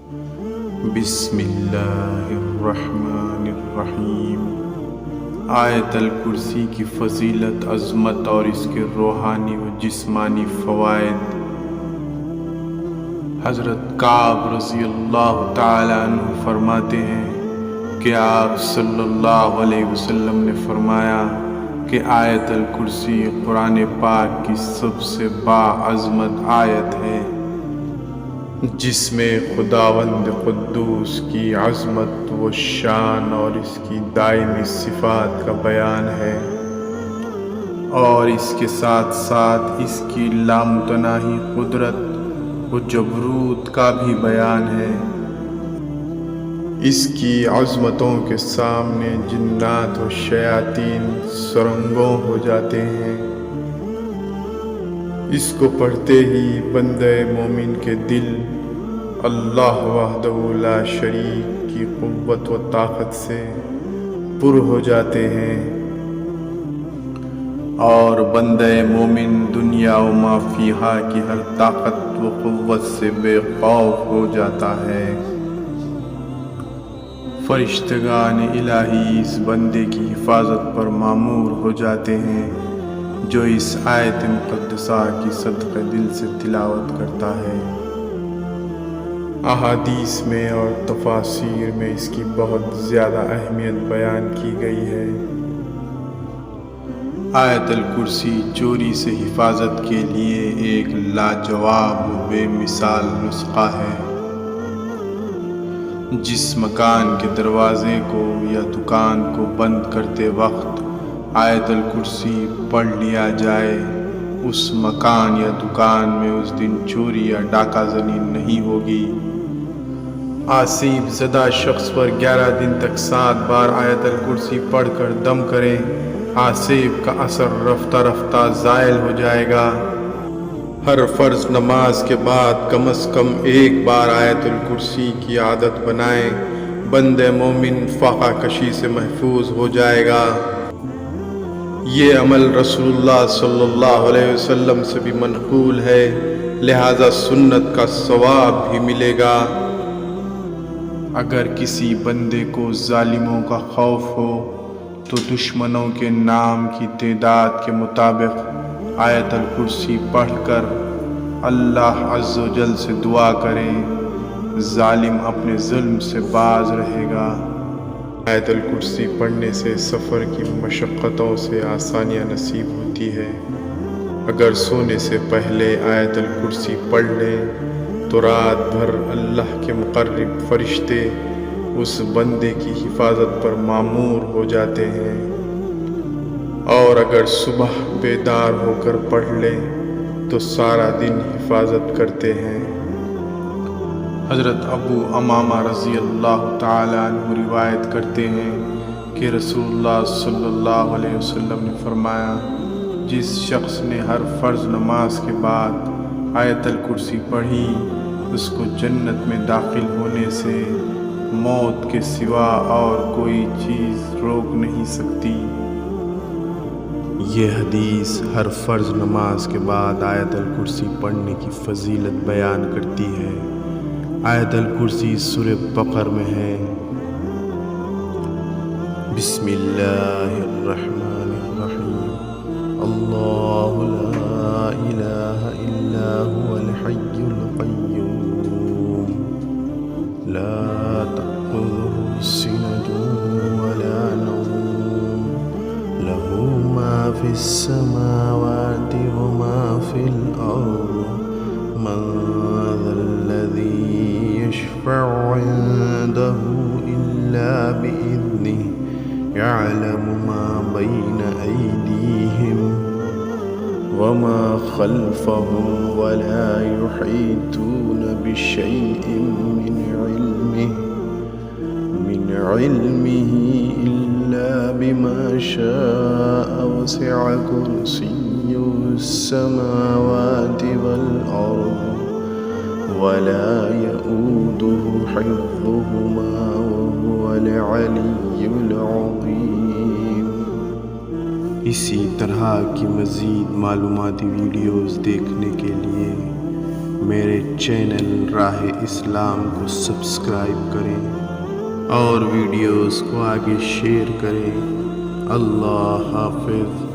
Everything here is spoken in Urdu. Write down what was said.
بسم اللہ الرحمن الرحیم۔ آیت الکرسی کی فضیلت، عظمت اور اس کے روحانی و جسمانی فوائد۔ حضرت کعب رضی اللہ تعالیٰ عنہ فرماتے ہیں کہ آپ صلی اللہ علیہ وسلم نے فرمایا کہ آیت الکرسی قرآن پاک کی سب سے باعظمت آیت ہے، جس میں خداوند قدوس کی عظمت و شان اور اس کی دائمی صفات کا بیان ہے، اور اس کے ساتھ ساتھ اس کی لامتناہی قدرت و جبروت کا بھی بیان ہے۔ اس کی عظمتوں کے سامنے جنات و شیاطین سرنگوں ہو جاتے ہیں۔ اس کو پڑھتے ہی بندہ مومن کے دل اللہ وحدہ لا شریک کی قوت و طاقت سے پر ہو جاتے ہیں، اور بندہ مومن دنیا و ما فیہا کی ہر طاقت و قوت سے بے خوف ہو جاتا ہے۔ فرشتگان الہی اس بندے کی حفاظت پر مامور ہو جاتے ہیں جو اس آیت مقدسہ کی صدقہ دل سے تلاوت کرتا ہے۔ احادیث میں اور تفاسیر میں اس کی بہت زیادہ اہمیت بیان کی گئی ہے۔ آیت الکرسی چوری سے حفاظت کے لیے ایک لاجواب و بے مثال نسخہ ہے۔ جس مکان کے دروازے کو یا دکان کو بند کرتے وقت آیت الکرسی پڑھ لیا جائے، اس مکان یا دکان میں اس دن چوری یا ڈاکہ زنی نہیں ہوگی۔ آسیب زدہ شخص پر 11 دن تک 7 بار آیت الکرسی پڑھ کر دم کرے، آسیب کا اثر رفتہ رفتہ زائل ہو جائے گا۔ ہر فرض نماز کے بعد کم از کم 1 بار آیت الکرسی کی عادت بنائیں، بندہ مومن فاقہ کشی سے محفوظ ہو جائے گا۔ یہ عمل رسول اللہ صلی اللہ علیہ وسلم سے بھی منقول ہے، لہذا سنت کا ثواب بھی ملے گا۔ اگر کسی بندے کو ظالموں کا خوف ہو تو دشمنوں کے نام کی تعداد کے مطابق آیت الکرسی پڑھ کر اللہ عز و جل سے دعا کرے، ظالم اپنے ظلم سے باز رہے گا۔ آیت الکرسی پڑھنے سے سفر کی مشقتوں سے آسانیاں نصیب ہوتی ہے۔ اگر سونے سے پہلے آیت الکرسی پڑھ لیں تو رات بھر اللہ کے مقرب فرشتے اس بندے کی حفاظت پر مامور ہو جاتے ہیں، اور اگر صبح بیدار ہو کر پڑھ لیں تو سارا دن حفاظت کرتے ہیں۔ حضرت ابو امامہ رضی اللہ تعالیٰ عنہ روایت کرتے ہیں کہ رسول اللہ صلی اللہ علیہ وسلم نے فرمایا، جس شخص نے ہر فرض نماز کے بعد آیت الکرسی پڑھی، اس کو جنت میں داخل ہونے سے موت کے سوا اور کوئی چیز روک نہیں سکتی۔ یہ حدیث ہر فرض نماز کے بعد آیت الکرسی پڑھنے کی فضیلت بیان کرتی ہے۔ آیت الکرسی سورہ بقرہ میں ہے۔ بسم اللہ الرحمن الرحیم۔ اللہ لا الہ الا هو الحی القیوم لا تأخذه سنة ولا نوم له ما في السماوات وما في الأرض من ذا الذي يشفع عنده إلا بإذنه يعلم ما بين أيديهم وما خلفهم ولا يحيطون بشيء من علمه إلا بما شاء وسع كرسيه السماوات والأرض ولا يؤوده حفظهما وهو العلي العظيم۔ اسی طرح کی مزید معلوماتی ویڈیوز دیکھنے کے لیے میرے چینل راہ اسلام کو سبسکرائب کریں اور ویڈیوز کو آگے شیئر کریں۔ اللہ حافظ۔